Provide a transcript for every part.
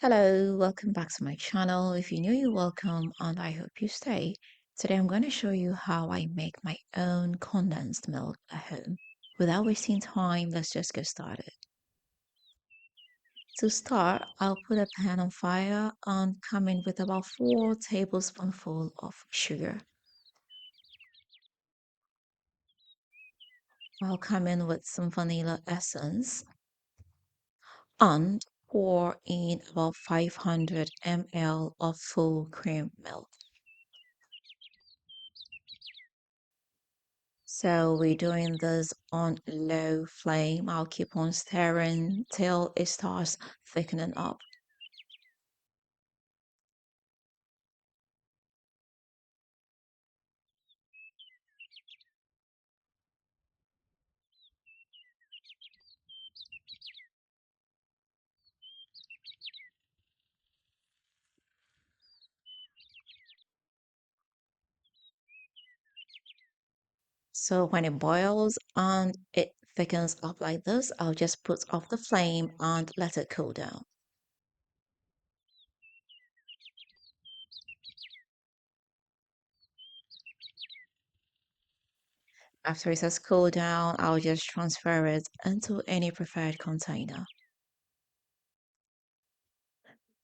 Hello, welcome back to my channel. If you're new, you're welcome, and I hope you stay. Today, I'm going to show you how I make my own condensed milk at home. Without wasting time, let's just get started. To start, I'll put a pan on fire and come in with about 4 tablespoonfuls of sugar. I'll come in with some vanilla essence and pour in about 500 ml of full cream milk. So we're doing this on low flame. I'll keep on stirring till it starts thickening up. So when it boils and it thickens up like this, I'll just put off the flame and let it cool down. After it has cooled down, I'll just transfer it into any preferred container.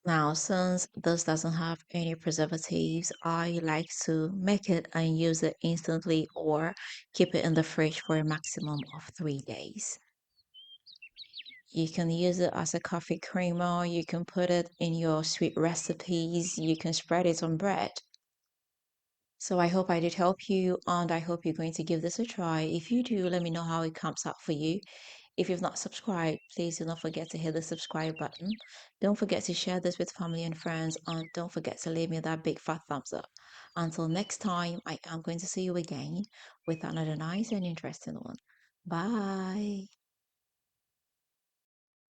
Now, since this doesn't have any preservatives, I like to make it and use it instantly or keep it in the fridge for a maximum of 3 days. You can use it as a coffee creamer, you can put it in your sweet recipes, you can spread it on bread. So I hope I did help you and I hope you're going to give this a try. If you do, let me know how it comes out for you. If you've not subscribed, please do not forget to hit the subscribe button. Don't forget to share this with family and friends, and don't forget to leave me that big fat thumbs up. Until next time, I am going to see you again with another nice and interesting one. Bye.